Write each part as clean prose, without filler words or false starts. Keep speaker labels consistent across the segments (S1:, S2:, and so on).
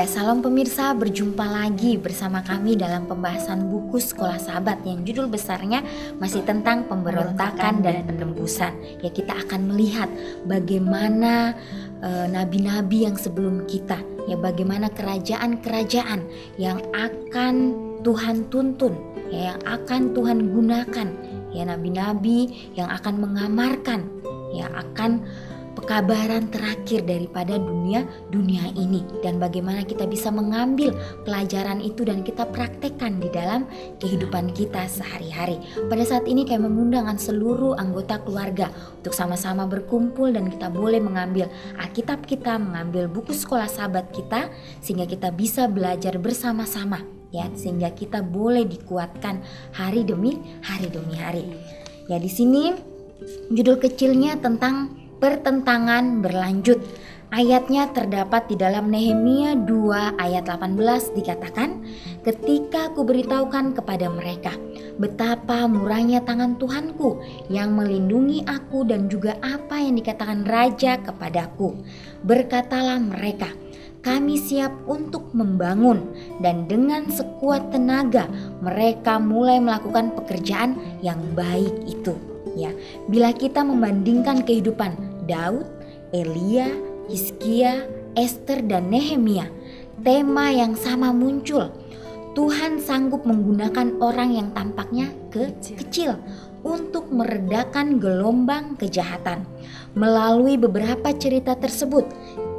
S1: Ya, salam pemirsa, berjumpa lagi bersama kami dalam pembahasan buku Sekolah Sahabat yang judul besarnya masih tentang pemberontakan dan penembusan. Ya, kita akan melihat bagaimana nabi-nabi yang sebelum kita, ya bagaimana kerajaan-kerajaan yang akan Tuhan tuntun, ya yang akan Tuhan gunakan, ya nabi-nabi yang akan mengamarkan, ya akan pekabaran terakhir daripada dunia ini, dan bagaimana kita bisa mengambil pelajaran itu dan kita praktekkan di dalam kehidupan kita sehari-hari. Pada saat ini kami mengundang seluruh anggota keluarga untuk sama-sama berkumpul dan kita boleh mengambil Alkitab kita, mengambil buku Sekolah Sahabat kita, sehingga kita bisa belajar bersama-sama, ya sehingga kita boleh dikuatkan hari demi hari. Ya, di sini judul kecilnya tentang pertentangan berlanjut. Ayatnya terdapat di dalam Nehemia 2 ayat 18, dikatakan, "Ketika aku beritahukan kepada mereka betapa murahnya tangan Tuhanku yang melindungi aku dan juga apa yang dikatakan raja kepadaku, berkatalah mereka, kami siap untuk membangun, dan dengan sekuat tenaga mereka mulai melakukan pekerjaan yang baik itu." Ya, bila kita membandingkan kehidupan Daud, Elia, Hizkia, Ester dan Nehemia, tema yang sama muncul. Tuhan sanggup menggunakan orang yang tampaknya kecil untuk meredakan gelombang kejahatan. Melalui beberapa cerita tersebut,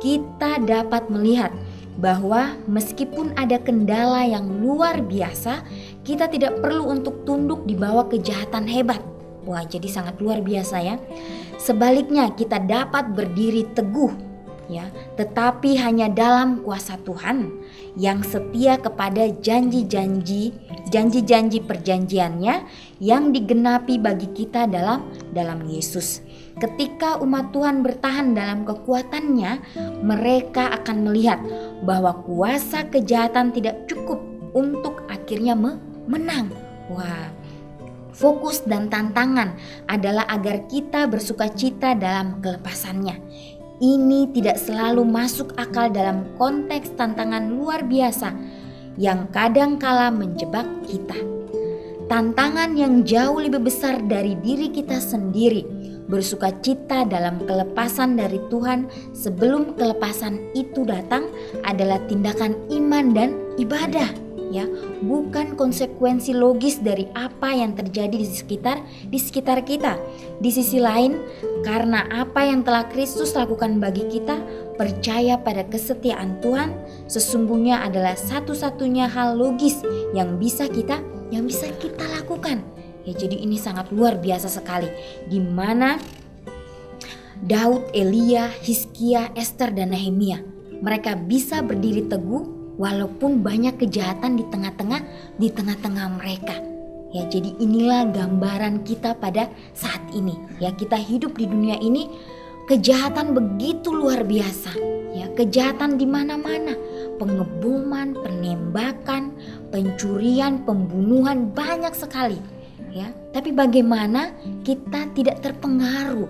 S1: kita dapat melihat bahwa meskipun ada kendala yang luar biasa, kita tidak perlu untuk tunduk di bawah kejahatan hebat. Wah, jadi sangat luar biasa ya. Sebaliknya kita dapat berdiri teguh, ya, tetapi hanya dalam kuasa Tuhan yang setia kepada janji-janji perjanjiannya yang digenapi bagi kita dalam Yesus. Ketika umat Tuhan bertahan dalam kekuatannya, mereka akan melihat bahwa kuasa kejahatan tidak cukup untuk akhirnya menang. Wah, fokus dan tantangan adalah agar kita bersukacita dalam kelepasannya. Ini tidak selalu masuk akal dalam konteks tantangan luar biasa yang kadangkala menjebak kita. Tantangan yang jauh lebih besar dari diri kita sendiri, bersukacita dalam kelepasan dari Tuhan sebelum kelepasan itu datang, adalah tindakan iman dan ibadah. Ya, bukan konsekuensi logis dari apa yang terjadi di sekitar kita. Di sisi lain, karena apa yang telah Kristus lakukan bagi kita, percaya pada kesetiaan Tuhan sesungguhnya adalah satu-satunya hal logis yang bisa kita lakukan. Ya, jadi ini sangat luar biasa sekali, di mana Daud, Elia, Hizkia, Ester dan Nehemia, mereka bisa berdiri teguh walaupun banyak kejahatan di tengah-tengah mereka. Ya, jadi inilah gambaran kita pada saat ini. Ya, kita hidup di dunia ini, kejahatan begitu luar biasa. Ya, kejahatan di mana-mana, pengeboman, penembakan, pencurian, pembunuhan, banyak sekali. Ya, tapi bagaimana kita tidak terpengaruh?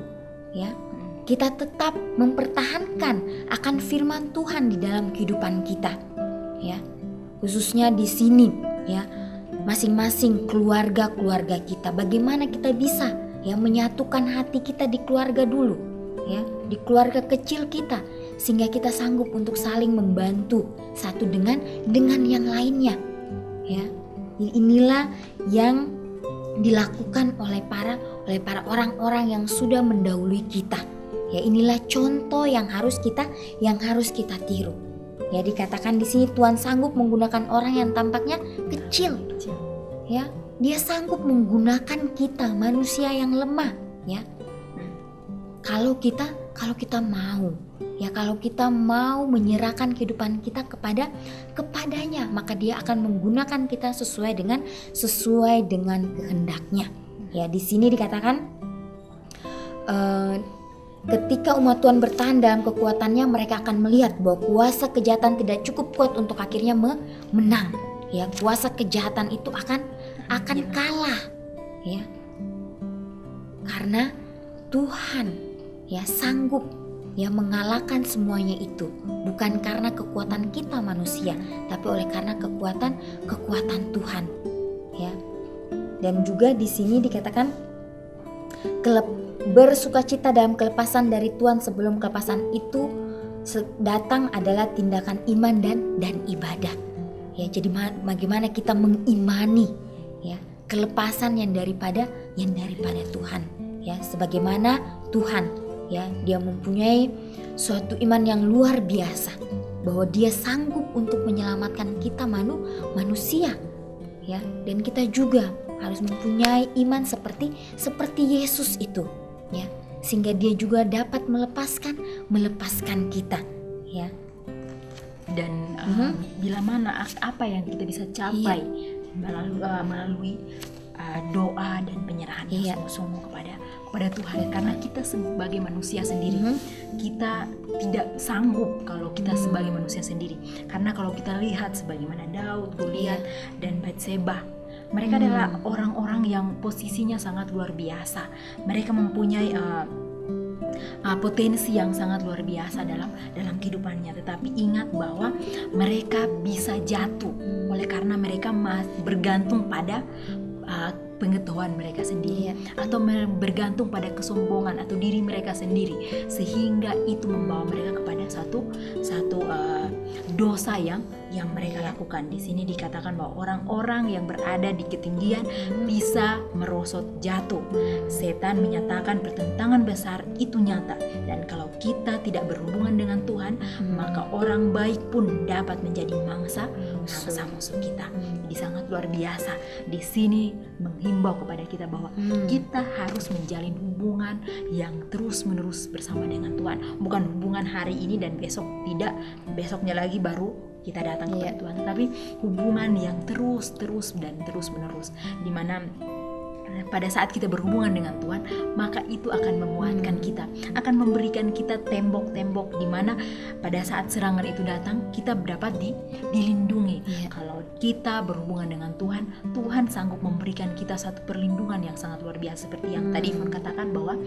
S1: Ya, kita tetap mempertahankan akan firman Tuhan di dalam kehidupan kita. Ya, khususnya di sini, ya, masing-masing keluarga kita, bagaimana kita bisa ya menyatukan hati kita di keluarga dulu, ya, di keluarga kecil kita, sehingga kita sanggup untuk saling membantu satu dengan yang lainnya. Ya, inilah yang dilakukan oleh para orang-orang yang sudah mendahului kita. Ya, inilah contoh yang harus kita tiru. Ya, dikatakan di sini Tuhan sanggup menggunakan orang yang tampaknya kecil. Ya, Dia sanggup menggunakan kita, manusia yang lemah. Ya, kalau kita mau, ya kalau kita mau menyerahkan kehidupan kita kepadanya, maka Dia akan menggunakan kita sesuai dengan kehendaknya. Ya, di sini dikatakan ketika umat Tuhan bertahan dalam kekuatannya, mereka akan melihat bahwa kuasa kejahatan tidak cukup kuat untuk akhirnya menang. Ya, kuasa kejahatan itu akan kalah. Ya, karena Tuhan ya sanggup ya mengalahkan semuanya itu, bukan karena kekuatan kita manusia, tapi oleh karena kekuatan Tuhan, ya. Dan juga di sini dikatakan bersukacita dalam kelepasan dari Tuhan sebelum kelepasan itu datang adalah tindakan iman dan ibadah. Ya, jadi bagaimana kita mengimani ya kelepasan yang daripada Tuhan, ya, sebagaimana Tuhan, ya, dia mempunyai suatu iman yang luar biasa bahwa dia sanggup untuk menyelamatkan kita manusia, ya, dan kita juga harus mempunyai iman seperti Yesus itu, ya, sehingga dia juga dapat melepaskan kita, ya.
S2: Dan bila mana apa yang kita bisa capai melalui doa dan penyerahan yang sungguh-sungguh kepada Tuhan, karena kita sebagai manusia sendiri kita tidak sanggup kalau kita sebagai manusia sendiri. Karena kalau kita lihat sebagaimana Daud, Goliat dan Batseba, mereka adalah orang-orang yang posisinya sangat luar biasa. Mereka mempunyai potensi yang sangat luar biasa dalam kehidupannya, tetapi ingat bahwa mereka bisa jatuh oleh karena mereka bergantung pada pengetahuan mereka sendiri, atau bergantung pada kesombongan atau diri mereka sendiri, sehingga itu membawa mereka kepada satu dosa yang mereka lakukan. Di sini dikatakan bahwa orang-orang yang berada di ketinggian bisa merosot jatuh. Setan menyatakan pertentangan besar itu nyata, dan kalau kita tidak berhubungan dengan Tuhan, maka orang baik pun dapat menjadi mangsa musuh kita. Jadi sangat luar biasa. Di sini menghimbau kepada kita bahwa kita harus menjalin hubungan yang terus-menerus bersama dengan Tuhan. Bukan hubungan hari ini dan besok tidak, besoknya lagi baru kita datang kepada Tuhan, tetapi hubungan yang terus dan terus-menerus, di mana pada saat kita berhubungan dengan Tuhan, maka itu akan menguatkan kita, akan memberikan kita tembok-tembok di mana pada saat serangan itu datang, kita dapat dilindungi. Kalau kita berhubungan dengan Tuhan, Tuhan sanggup memberikan kita satu perlindungan yang sangat luar biasa, seperti yang tadi Ivan katakan bahwa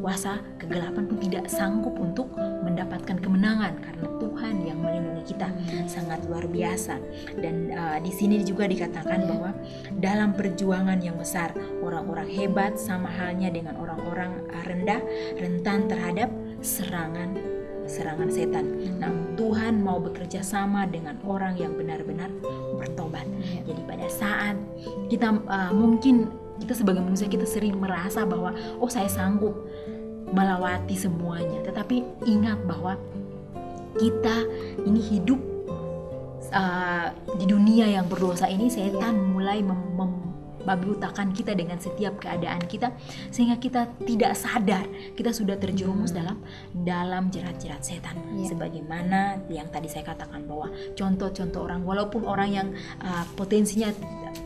S2: kuasa kegelapan pun tidak sanggup untuk mendapatkan kemenangan karena Tuhan yang melindungi kita. Sangat luar biasa. Dan di sini juga dikatakan bahwa dalam perjuangan yang besar, orang-orang hebat sama halnya dengan orang-orang rendah, rentan terhadap serangan setan. Namun Tuhan mau bekerja sama dengan orang yang benar-benar bertobat. Jadi pada saat kita mungkin kita sebagai manusia, kita sering merasa bahwa saya sanggup melewati semuanya. Tetapi ingat bahwa kita ini hidup di dunia yang berdosa ini. Setan mulai membutakan kita dengan setiap keadaan kita, sehingga kita tidak sadar kita sudah terjerumus dalam jerat-jerat setan. Sebagaimana yang tadi saya katakan bahwa contoh-contoh orang, walaupun orang yang potensinya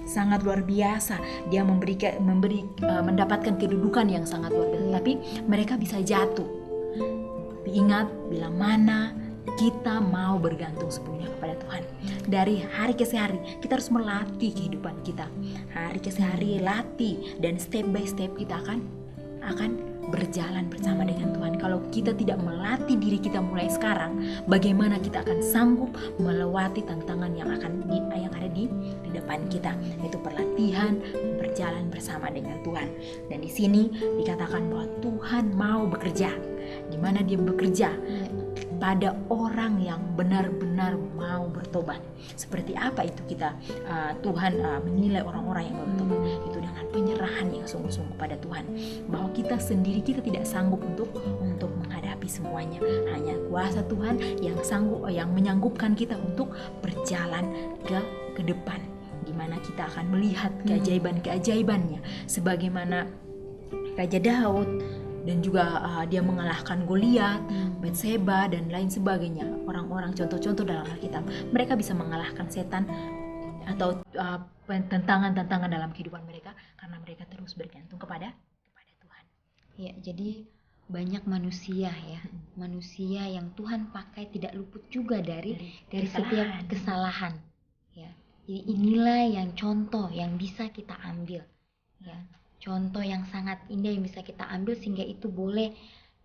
S2: sangat luar biasa, dia mendapatkan kedudukan yang sangat luar biasa, tapi mereka bisa jatuh. Tapi ingat, bila mana kita mau bergantung sepenuhnya kepada Tuhan, dari hari ke hari kita harus melatih kehidupan kita, hari ke hari latih, dan step by step kita akan berjalan bersama dengan Tuhan. Kalau kita tidak melatih diri kita mulai sekarang, bagaimana kita akan sanggup melewati tantangan yang ada di depan kita? Itu perlatihan berjalan bersama dengan Tuhan. Dan di sini dikatakan bahwa Tuhan mau bekerja. Di mana Dia bekerja? Pada orang yang benar-benar mau bertobat. Seperti apa itu kita Tuhan menilai orang-orang yang bertobat? Itu dengan penyerahan yang sungguh-sungguh pada Tuhan. Bahwa kita sendiri, kita tidak sanggup untuk menghadapi semuanya. Hanya kuasa Tuhan yang menyanggupkan kita untuk berjalan ke depan, di mana kita akan melihat keajaiban-keajaibannya, sebagaimana Raja Daud, dan juga dia mengalahkan Goliat, Batseba, dan lain sebagainya. Orang-orang contoh-contoh dalam Alkitab, mereka bisa mengalahkan setan atau tantangan-tantangan dalam kehidupan mereka karena mereka terus bergantung kepada Tuhan.
S1: Ya, jadi banyak manusia yang Tuhan pakai tidak luput juga dari setiap kesalahan. Ya, jadi inilah yang contoh yang bisa kita ambil. Ya. Contoh yang sangat indah yang bisa kita ambil, sehingga itu boleh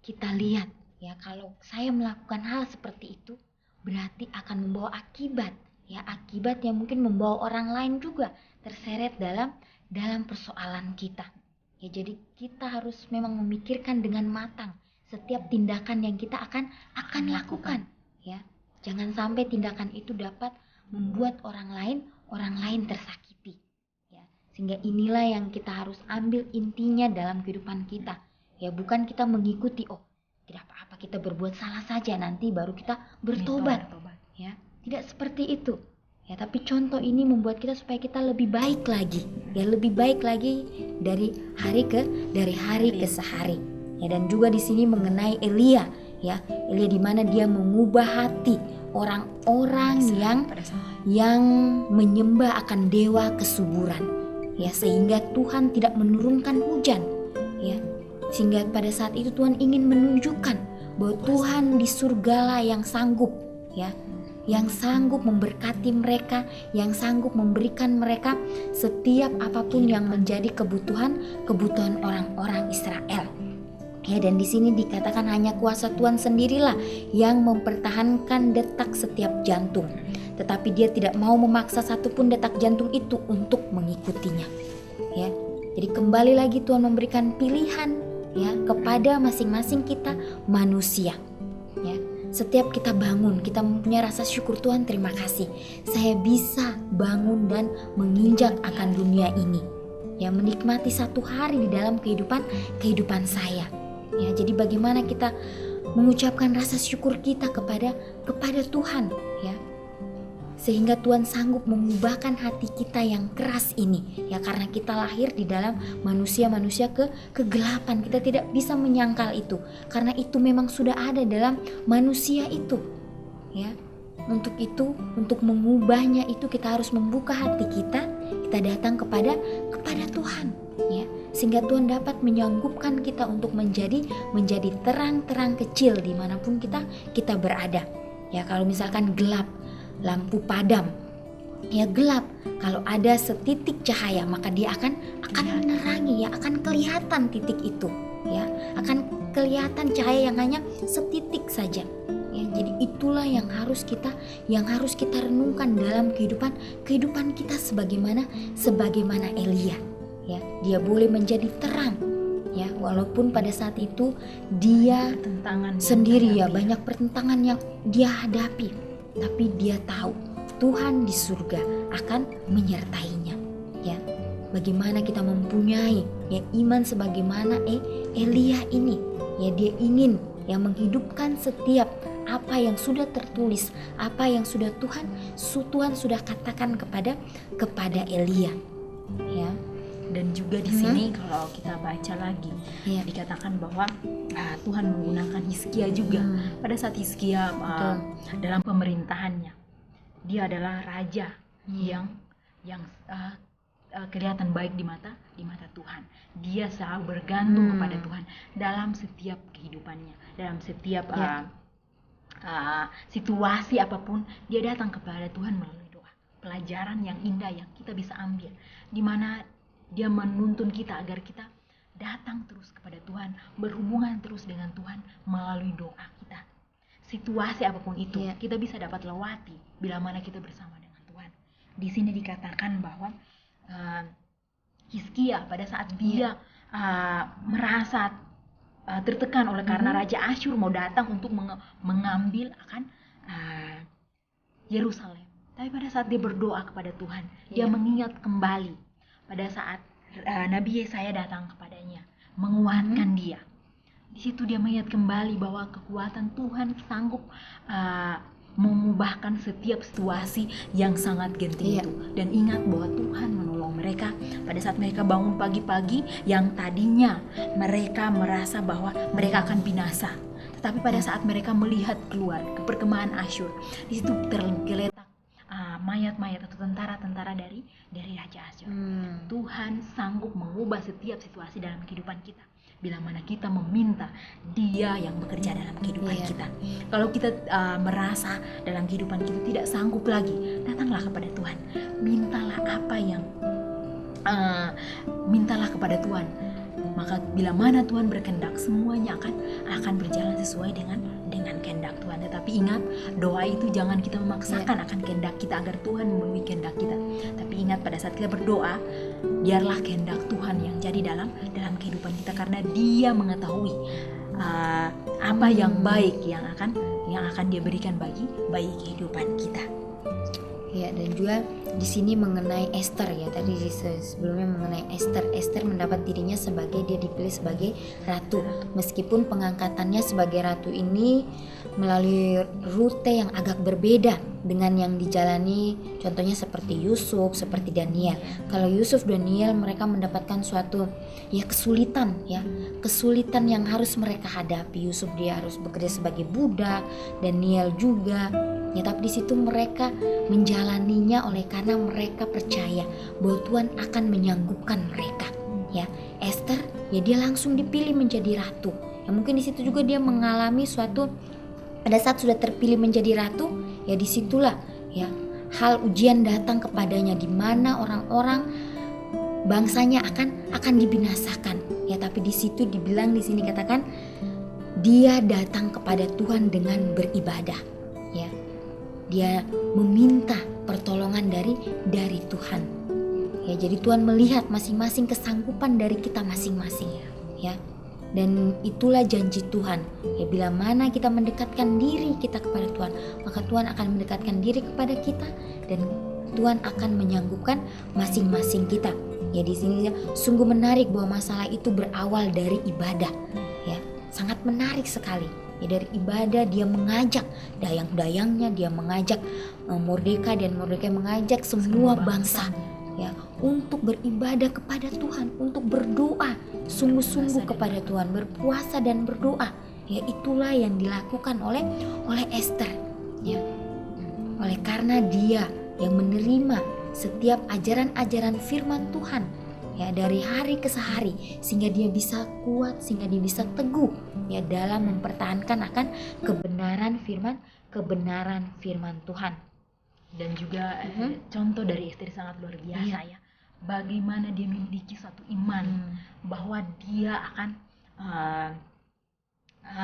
S1: kita lihat Ya, kalau saya melakukan hal seperti itu berarti akan membawa akibat, ya, akibat yang mungkin membawa orang lain juga terseret dalam persoalan kita. Ya, jadi kita harus memang memikirkan dengan matang setiap tindakan yang kita akan lakukan, ya. Jangan sampai tindakan itu dapat membuat orang lain tersakiti, ya. Sehingga inilah yang kita harus ambil intinya dalam kehidupan kita. Ya, bukan kita mengikuti, oh, tidak apa-apa, kita berbuat salah saja nanti baru kita bertobat. Ya, tidak seperti itu. Ya, tapi contoh ini membuat kita supaya kita lebih baik lagi, ya, lebih baik lagi dari hari ke sehari. Ya, dan juga di sini mengenai Elia, ya, Elia di mana dia mengubah hati orang-orang yang menyembah akan dewa kesuburan, ya, sehingga Tuhan tidak menurunkan hujan, ya, sehingga pada saat itu Tuhan ingin menunjukkan bahwa Tuhan di surgalah yang sanggup, ya, yang sanggup memberkati mereka, yang sanggup memberikan mereka setiap apapun yang menjadi kebutuhan orang-orang Israel. Ya, dan di sini dikatakan hanya kuasa Tuhan sendirilah yang mempertahankan detak setiap jantung, tetapi dia tidak mau memaksa satupun detak jantung itu untuk mengikutinya. Ya, jadi kembali lagi Tuhan memberikan pilihan, ya, kepada masing-masing kita manusia. Ya, setiap kita bangun, kita mempunyai rasa syukur, Tuhan terima kasih, saya bisa bangun dan menginjak akan dunia ini. Ya, menikmati satu hari di dalam kehidupan saya. Ya, jadi bagaimana kita mengucapkan rasa syukur kita kepada Tuhan, ya, sehingga Tuhan sanggup mengubahkan hati kita yang keras ini, ya, karena kita lahir di dalam manusia kegelapan. Kita tidak bisa menyangkal itu, karena itu memang sudah ada dalam manusia itu, ya. Untuk itu, untuk mengubahnya itu kita harus membuka hati kita datang kepada Tuhan, ya, sehingga Tuhan dapat menyanggupkan kita untuk menjadi terang-terang kecil dimanapun kita berada. Ya, kalau misalkan gelap, lampu padam, ya, gelap, kalau ada setitik cahaya maka dia akan menerangi, ya, akan kelihatan titik itu, ya, akan kelihatan cahaya yang hanya setitik saja. Ya, jadi itulah yang harus kita renungkan dalam kehidupan kita sebagaimana Elia. Ya, dia boleh menjadi terang, ya, walaupun pada saat itu dia sendiri, ya, banyak pertentangan yang dia hadapi, tapi dia tahu Tuhan di surga akan menyertainya. Ya, bagaimana kita mempunyai, ya, iman sebagaimana Elia ini, ya, dia ingin, ya, menghidupkan setiap apa yang sudah tertulis, apa yang sudah Tuhan sudah katakan kepada Elia, ya.
S2: Dan juga di sini kalau kita baca lagi, ya, dikatakan bahwa Tuhan menggunakan Hizkia juga. Pada saat Hizkia dalam pemerintahannya, dia adalah raja yang kelihatan baik di mata Tuhan. Dia selalu bergantung kepada Tuhan dalam setiap kehidupannya, dalam setiap situasi apapun, dia datang kepada Tuhan melalui doa. Pelajaran yang indah yang kita bisa ambil, di mana dia menuntun kita agar kita datang terus kepada Tuhan, berhubungan terus dengan Tuhan melalui doa kita. Situasi apapun itu, kita bisa dapat lewati bila mana kita bersama dengan Tuhan. Di sini dikatakan bahwa Hizkia pada saat dia merasa tertekan oleh karena Raja Asyur mau datang untuk mengambil akan Yerusalem. Tapi pada saat dia berdoa kepada Tuhan, dia mengingat kembali pada saat Nabi Yesaya datang kepadanya, menguatkan dia. Di situ dia mengingat kembali bahwa kekuatan Tuhan sanggup mengubahkan setiap situasi yang sangat genting itu. Dan ingat bahwa Tuhan menolong mereka pada saat mereka bangun pagi-pagi yang tadinya mereka merasa bahwa mereka akan binasa. Tetapi pada saat mereka melihat keluar ke perkemahan Asyur, di situ tergeletak mayat-mayat atau tentara-tentara dari Raja Asyur. Tuhan sanggup mengubah setiap situasi dalam kehidupan kita bila mana kita meminta Dia yang bekerja dalam kehidupan kita. Kalau kita merasa dalam kehidupan kita tidak sanggup lagi, datanglah kepada Tuhan. Mintalah kepada Tuhan. maka bila mana Tuhan berkehendak, semuanya akan berjalan sesuai dengan kehendak Tuhan. Tetapi ingat, doa itu jangan kita memaksakan akan kehendak kita agar Tuhan memenuhi kehendak kita. Tapi ingat, pada saat kita berdoa, biarlah kehendak Tuhan yang jadi dalam kehidupan kita, karena Dia mengetahui apa yang baik yang akan Dia berikan bagi kehidupan kita.
S1: Ya, dan juga di sini mengenai Esther ya, tadi sebelumnya mengenai Esther mendapat dirinya sebagai, dia dipilih sebagai ratu, meskipun pengangkatannya sebagai ratu ini melalui rute yang agak berbeda dengan yang dijalani contohnya seperti Yusuf, seperti Daniel. Kalau Yusuf, Daniel, mereka mendapatkan suatu kesulitan yang harus mereka hadapi. Yusuf dia harus bekerja sebagai budak, Daniel juga. Ya, tapi di situ mereka menjalaninya oleh karena mereka percaya bahwa Tuhan akan menyanggupkan mereka. Ya, Esther ya dia langsung dipilih menjadi ratu. Ya, mungkin di situ juga dia mengalami suatu, pada saat sudah terpilih menjadi ratu, ya disitulah ya hal ujian datang kepadanya, di mana orang-orang bangsanya akan dibinasakan. Ya, tapi di situ dibilang, di sini katakan dia datang kepada Tuhan dengan beribadah. Ya, dia meminta pertolongan dari Tuhan. Ya, jadi Tuhan melihat masing-masing kesanggupan dari kita masing-masing ya. Dan itulah janji Tuhan. Ya, bila mana kita mendekatkan diri kita kepada Tuhan, maka Tuhan akan mendekatkan diri kepada kita dan Tuhan akan menyanggupkan masing-masing kita. Ya, di sini sungguh menarik bahwa masalah itu berawal dari ibadah. Ya, sangat menarik sekali. Ya, dari ibadah dia mengajak dayang-dayangnya, dia mengajak Mordekai, dan Mordekai mengajak semua bangsa ya untuk beribadah kepada Tuhan, untuk berdoa sungguh-sungguh kepada Tuhan, berpuasa dan berdoa. Ya, itulah yang dilakukan oleh Esther ya. Oleh karena dia yang menerima setiap ajaran-ajaran firman Tuhan ya dari hari ke hari, sehingga dia bisa kuat, sehingga dia bisa teguh ya dalam mempertahankan akan kebenaran firman Tuhan.
S2: Dan juga contoh dari Esther sangat luar biasa ya, bagaimana dia memiliki suatu iman bahwa dia akan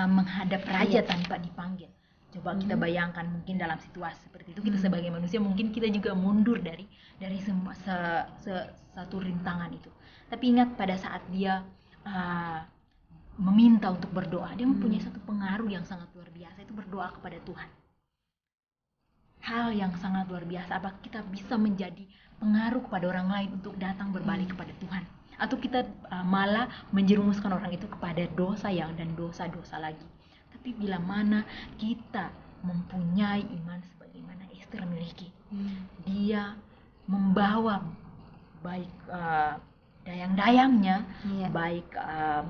S2: menghadap raja tanpa dipanggil. Coba kita bayangkan, mungkin dalam situasi seperti itu kita sebagai manusia mungkin kita juga mundur dari semua satu rintangan itu. Tapi ingat, pada saat dia meminta untuk berdoa, dia mempunyai satu pengaruh yang sangat luar biasa, itu berdoa kepada Tuhan. Hal yang sangat luar biasa, apa kita bisa menjadi pengaruh kepada orang lain untuk datang berbalik kepada Tuhan, atau kita malah menjerumuskan orang itu kepada dosa dan dosa lagi. Tapi bila mana kita mempunyai iman sebagaimana Esther miliki, dia membawa baik dayang-dayangnya, baik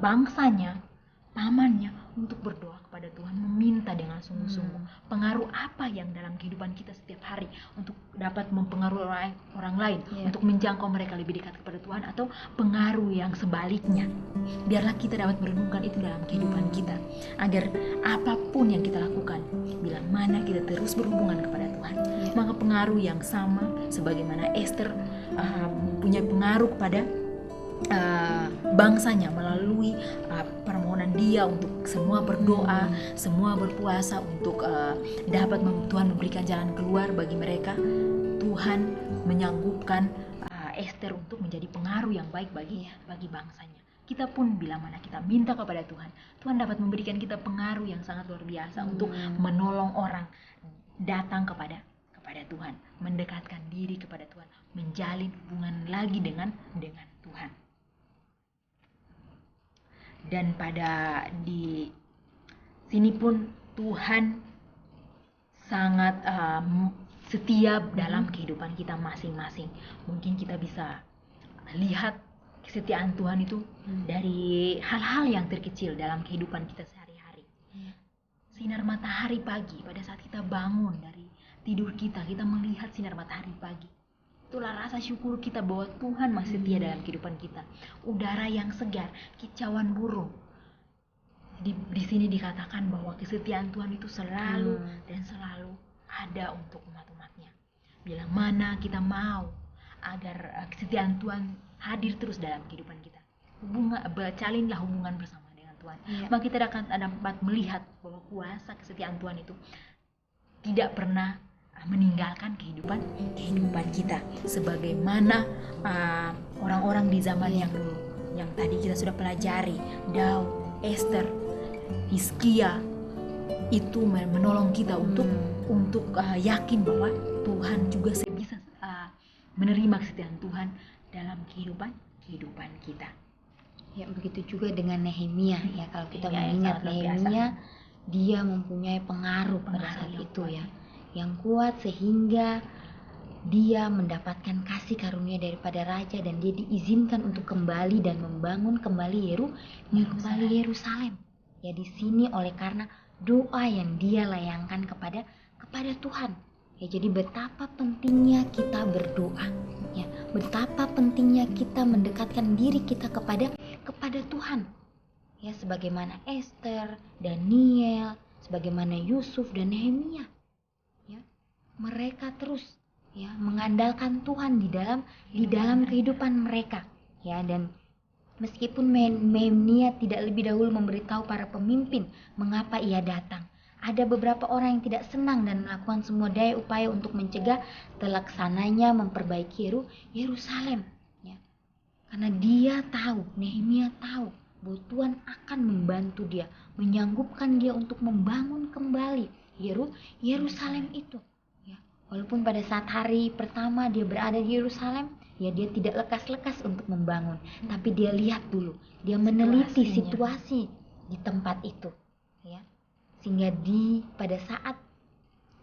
S2: bangsanya, pamannya, untuk berdoa kepada Tuhan, meminta dengan sungguh-sungguh. Pengaruh apa yang dalam kehidupan kita setiap hari untuk dapat mempengaruhi orang lain, untuk menjangkau mereka lebih dekat kepada Tuhan, atau pengaruh yang sebaliknya. Biarlah kita dapat merenungkan itu dalam kehidupan kita, agar apapun yang kita lakukan, bila mana kita terus berhubungan kepada Tuhan, maka pengaruh yang sama sebagaimana Esther punya pengaruh kepada bangsanya melalui permohonan dia untuk semua berdoa, semua berpuasa untuk dapat Tuhan memberikan jalan keluar bagi mereka. Tuhan menyanggupkan Esther untuk menjadi pengaruh yang baik bagi bangsanya. Kita pun bila mana kita minta kepada Tuhan, Tuhan dapat memberikan kita pengaruh yang sangat luar biasa untuk menolong orang datang kepada Tuhan, mendekatkan diri kepada Tuhan, menjalin hubungan lagi dengan Tuhan. Dan pada di sini pun Tuhan sangat setia dalam kehidupan kita masing-masing. Mungkin kita bisa lihat kesetiaan Tuhan itu dari hal-hal yang terkecil dalam kehidupan kita sehari-hari. Sinar matahari pagi, pada saat kita bangun dari tidur kita melihat sinar matahari pagi. Itulah rasa syukur kita bahwa Tuhan masih setia dalam kehidupan kita. Udara yang segar, kicauan burung. Di sini dikatakan bahwa kesetiaan Tuhan itu selalu dan selalu ada untuk umat-umatnya. Bila mana kita mau agar kesetiaan Tuhan hadir terus dalam kehidupan kita, bercalinlah hubungan bersama dengan Tuhan. Maka kita akan dapat melihat bahwa kuasa kesetiaan Tuhan itu tidak pernah meninggalkan kehidupan kita, sebagaimana orang-orang di zaman yang dulu, yang tadi kita sudah pelajari, Daud, Esther, Hizkia, itu menolong kita untuk yakin bahwa Tuhan juga bisa menerima kesetiaan Tuhan dalam kehidupan kita.
S1: Ya, begitu juga dengan Nehemia ya. Kalau kita mengingat Nehemia, dia mempunyai pengaruh pada saat itu ya, yang kuat sehingga dia mendapatkan kasih karunia daripada raja dan dia diizinkan untuk kembali dan membangun kembali Yerusalem. Ya, di sini oleh karena doa yang dia layangkan kepada Tuhan. Ya, jadi betapa pentingnya kita berdoa. Ya, betapa pentingnya kita mendekatkan diri kita kepada Tuhan. Ya, sebagaimana Esther, Daniel, sebagaimana Yusuf dan Nehemia. Ya, mereka terus ya mengandalkan Tuhan di dalam kehidupan mereka. Ya, dan meskipun Nehemia tidak lebih dahulu memberitahu para pemimpin mengapa ia datang, ada beberapa orang yang tidak senang dan melakukan semua daya upaya untuk mencegah terlaksananya memperbaiki Yerusalem. Ya. Karena Nehemia tahu bahwa Tuhan akan membantu dia, menyanggupkan dia untuk membangun kembali Yerusalem itu. Ya. Walaupun pada saat hari pertama dia berada di Yerusalem, ya dia tidak lekas-lekas untuk membangun, tapi dia lihat dulu, dia meneliti situasi di tempat itu, ya, sehingga pada saat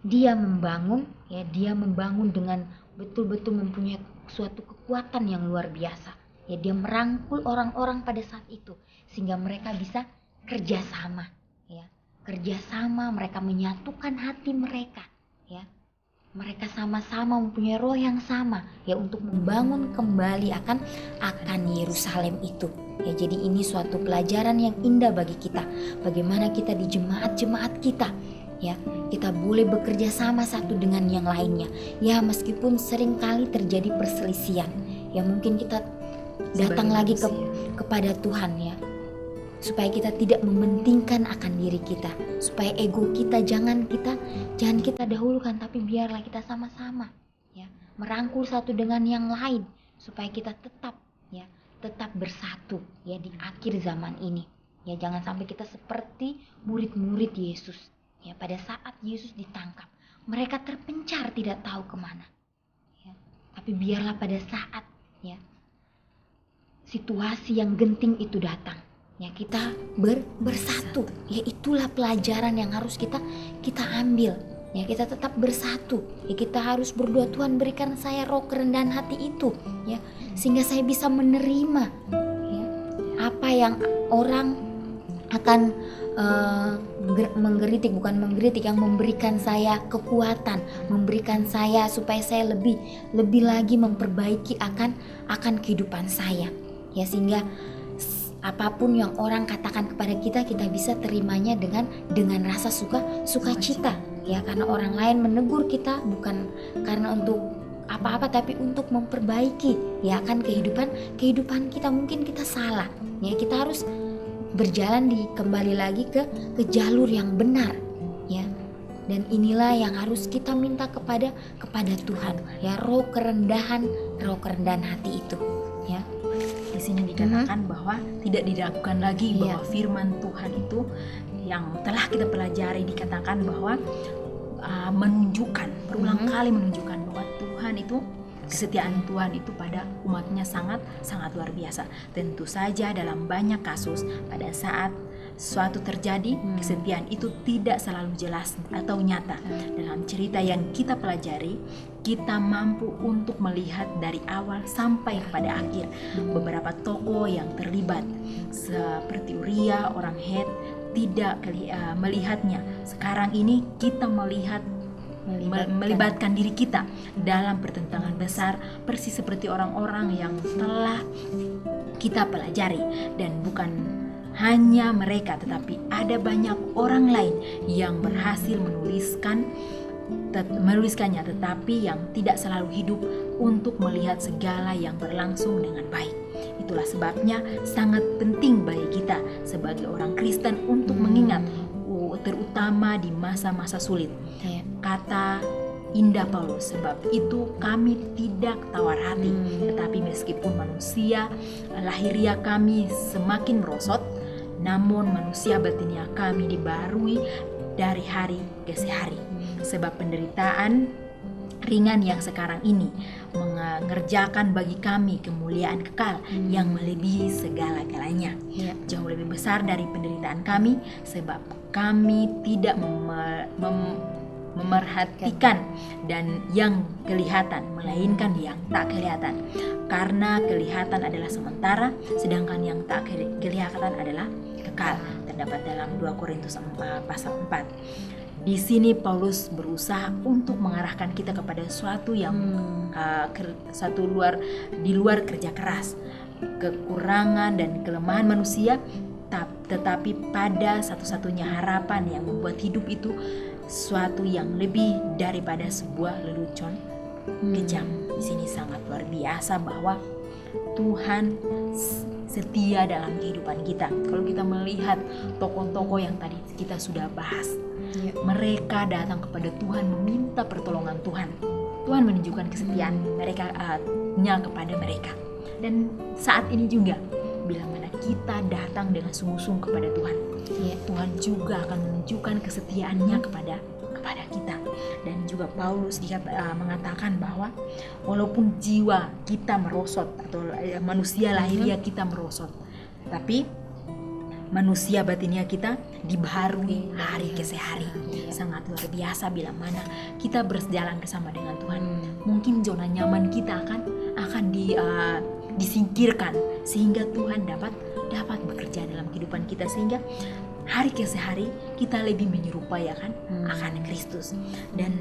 S1: dia membangun, ya dia membangun dengan betul-betul mempunyai suatu kekuatan yang luar biasa. Ya, dia merangkul orang-orang pada saat itu sehingga mereka bisa kerjasama, ya, mereka menyatukan hati mereka, ya. Mereka sama-sama mempunyai roh yang sama ya untuk membangun kembali akan Yerusalem itu. Ya, jadi ini suatu pelajaran yang indah bagi kita. Bagaimana kita di jemaat-jemaat kita, ya, kita boleh bekerja sama satu dengan yang lainnya. Ya, meskipun sering kali terjadi perselisihan, ya mungkin kita datang lagi kepada Tuhan ya, supaya kita tidak mementingkan akan diri kita, supaya ego kita jangan kita dahulukan, tapi biarlah kita sama-sama ya merangkul satu dengan yang lain supaya kita tetap bersatu ya di akhir zaman ini. Ya, jangan sampai kita seperti murid-murid Yesus ya, pada saat Yesus ditangkap mereka terpencar tidak tahu kemana ya, tapi biarlah pada saat ya situasi yang genting itu datang ya kita bersatu. Ya, itulah pelajaran yang harus kita ambil. Ya, kita tetap bersatu. Ya, kita harus berdoa, Tuhan berikan saya roh kerendahan hati itu ya, sehingga saya bisa menerima ya apa yang orang akan menggeritik, yang memberikan saya kekuatan, memberikan saya supaya saya lebih lagi memperbaiki akan kehidupan saya. Ya, sehingga apapun yang orang katakan kepada kita bisa terimanya dengan rasa sukacita ya, karena orang lain menegur kita bukan karena untuk apa-apa tapi untuk memperbaiki ya akan kehidupan kita. Mungkin kita salah ya, kita harus berjalan kembali lagi ke jalur yang benar ya, dan inilah yang harus kita minta kepada Tuhan ya, roh kerendahan hati itu ya.
S2: Di sini dikatakan bahwa tidak diragukan lagi bahwa firman Tuhan itu yang telah kita pelajari, dikatakan bahwa berulang kali menunjukkan bahwa Tuhan itu, kesetiaan Tuhan itu pada umatnya sangat luar biasa. Tentu saja dalam banyak kasus pada saat suatu terjadi, kesetiaan itu tidak selalu jelas atau nyata. Dalam cerita yang kita pelajari, kita mampu untuk melihat dari awal sampai pada akhir beberapa tokoh yang terlibat, seperti Uria orang Het tidak melihatnya. Sekarang ini kita melibatkan diri kita dalam pertentangan besar, persis seperti orang-orang yang telah kita pelajari. Dan bukan hanya mereka, tetapi ada banyak orang lain yang berhasil menuliskannya, tetapi yang tidak selalu hidup untuk melihat segala yang berlangsung dengan baik. itulah sebabnya sangat penting bagi kita sebagai orang Kristen untuk mengingat, terutama di masa-masa sulit.
S1: Ya.
S2: Kata indah Paulus, sebab itu kami tidak tawar hati, tetapi meskipun manusia lahiriah kami semakin merosot, namun manusia batinia kami dibarui dari hari ke hari. Sebab penderitaan ringan yang sekarang ini mengerjakan bagi kami kemuliaan kekal yang melebihi segala-galanya. Jauh lebih besar dari penderitaan kami, sebab kami tidak memerhatikan dan yang kelihatan, melainkan yang tak kelihatan. Karena kelihatan adalah sementara, sedangkan yang tak kelihatan adalah kekal. Terdapat dalam 2 Korintus pasal 4. Di sini Paulus berusaha untuk mengarahkan kita kepada sesuatu yang di luar kerja keras, kekurangan dan kelemahan manusia, tetapi pada satu-satunya harapan yang membuat hidup itu sesuatu yang lebih daripada sebuah lelucon kejam. Di sini sangat luar biasa bahwa Tuhan setia dalam kehidupan kita. Kalau kita melihat tokoh-tokoh yang tadi kita sudah bahas, mereka datang kepada Tuhan meminta pertolongan Tuhan. Tuhan menunjukkan kesetiaan mereka-nya kepada mereka. Dan saat ini juga, bila mana kita datang dengan sungguh-sungguh kepada Tuhan, Tuhan juga akan menunjukkan kesetiaannya kepada kita. Dan juga Paulus mengatakan bahwa walaupun jiwa kita merosot atau manusia lahiriah kita merosot, tapi manusia batinia kita dibaharui hari ke hari. Sangat luar biasa bila mana kita berjalan bersama dengan Tuhan. Mungkin zona nyaman kita akan disingkirkan sehingga Tuhan dapat bekerja dalam kehidupan kita, sehingga hari ke hari kita lebih menyerupai akan Kristus. Dan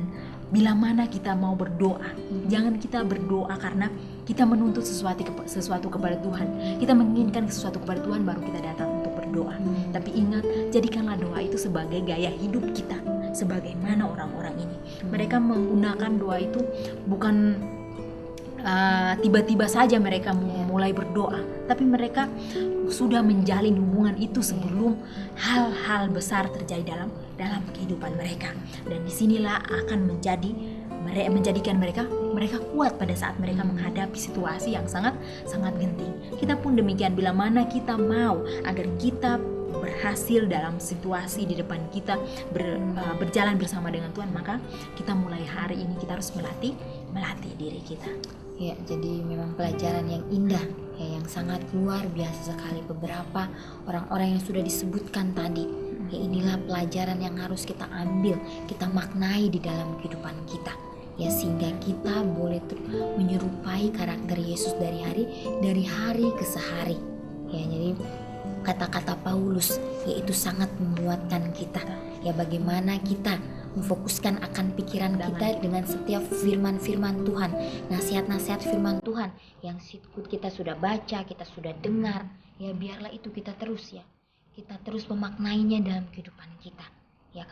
S2: bila mana kita mau berdoa, jangan kita berdoa karena kita menuntut sesuatu kepada Tuhan, kita menginginkan sesuatu kepada Tuhan baru kita datang untuk berdoa. Tapi ingat, jadikanlah doa itu sebagai gaya hidup kita, sebagaimana orang-orang ini. Mereka menggunakan doa itu bukan tiba-tiba saja mereka mulai berdoa, tapi mereka sudah menjalin hubungan itu sebelum hal-hal besar terjadi dalam kehidupan mereka. Dan disinilah akan menjadikan mereka kuat pada saat mereka menghadapi situasi yang sangat genting. Kita pun demikian, bila mana kita mau agar kita berhasil dalam situasi di depan kita, berjalan bersama dengan Tuhan, maka kita mulai hari ini kita harus melatih diri kita.
S1: Ya, jadi memang pelajaran yang indah, yang sangat luar biasa sekali. Beberapa orang-orang yang sudah disebutkan tadi, inilah pelajaran yang harus kita ambil, kita maknai di dalam kehidupan kita, sehingga kita boleh menyerupai karakter Yesus dari hari ke hari. Jadi kata-kata Paulus itu sangat membuatkan kita, bagaimana kita memfokuskan akan pikiran kita dengan setiap firman-firman Tuhan, nasihat-nasihat firman Tuhan yang kita sudah baca, kita sudah dengar, biarlah itu kita terus memaknainya dalam kehidupan kita,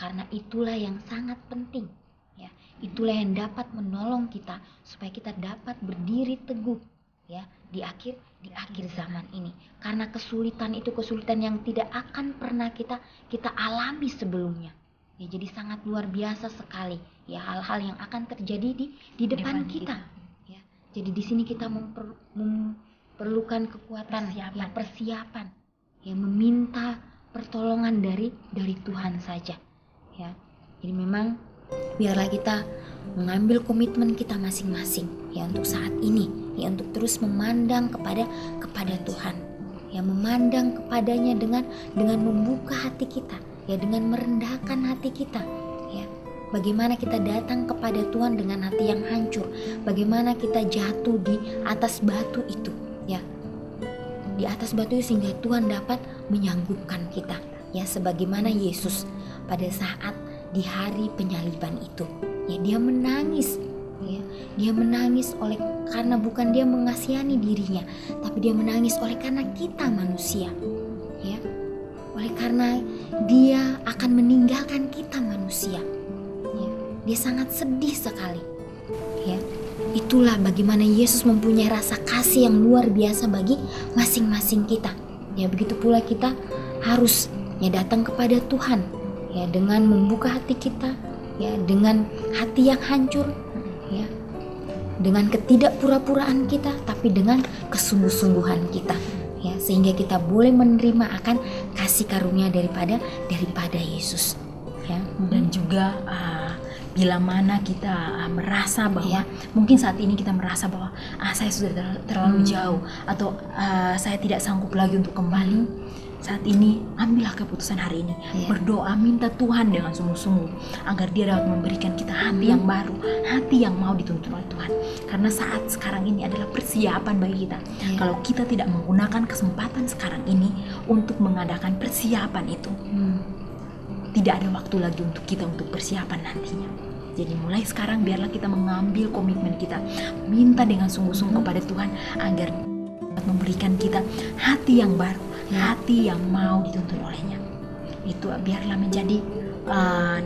S1: karena itulah yang sangat penting, itulah yang dapat menolong kita supaya kita dapat berdiri teguh, di akhir zaman ini. Karena kesulitan itu kesulitan yang tidak akan pernah kita alami sebelumnya. Jadi sangat luar biasa sekali, hal-hal yang akan terjadi di depan kita. Jadi di sini kita memerlukan kekuatan, persiapan, meminta pertolongan dari Tuhan saja. Jadi memang biarlah kita mengambil komitmen kita masing-masing, untuk saat ini, untuk terus memandang kepada Tuhan, memandang kepadanya dengan membuka hati kita, dengan merendahkan hati kita, bagaimana kita datang kepada Tuhan dengan hati yang hancur, bagaimana kita jatuh di atas batu itu, di atas batu itu, sehingga Tuhan dapat menyanggupkan kita, sebagaimana Yesus pada saat di hari penyaliban itu, dia menangis, dia menangis karena bukan dia mengasihani dirinya, tapi dia menangis karena kita manusia, oleh karena dia akan meninggalkan kita manusia, dia sangat sedih sekali, Itulah bagaimana Yesus mempunyai rasa kasih yang luar biasa bagi masing-masing kita. Ya, begitu pula kita harus ya datang kepada Tuhan ya dengan membuka hati kita, ya dengan hati yang hancur, ya dengan ketidakpura-puraan kita, tapi dengan kesungguh-sungguhan kita, ya sehingga kita boleh menerima akan kasih karunia daripada Yesus, ya.
S2: Dan juga bila mana kita merasa bahwa mungkin saat ini kita merasa bahwa saya sudah terlalu jauh, atau saya tidak sanggup lagi untuk kembali. Saat ini ambillah keputusan hari ini, berdoa minta Tuhan dengan sungguh-sungguh agar Dia dapat memberikan kita hati yang baru, hati yang mau dituntun oleh Tuhan. Karena saat sekarang ini adalah persiapan bagi kita. Kalau kita tidak menggunakan kesempatan sekarang ini untuk mengadakan persiapan itu, tidak ada waktu lagi untuk kita untuk persiapan nantinya. Jadi mulai sekarang biarlah kita mengambil komitmen kita, minta dengan sungguh-sungguh kepada Tuhan agar memberikan kita hati yang baru, hati yang mau dituntun olehnya. Itu biarlah menjadi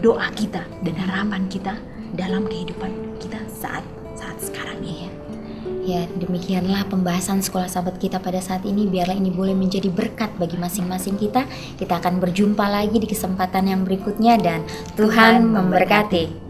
S2: doa kita dan harapan kita dalam kehidupan kita saat sekarang ini.
S1: Ya, demikianlah pembahasan Sekolah Sahabat kita pada saat ini. Biarlah ini boleh menjadi berkat bagi masing-masing kita. Kita akan berjumpa lagi di kesempatan yang berikutnya dan Tuhan memberkati.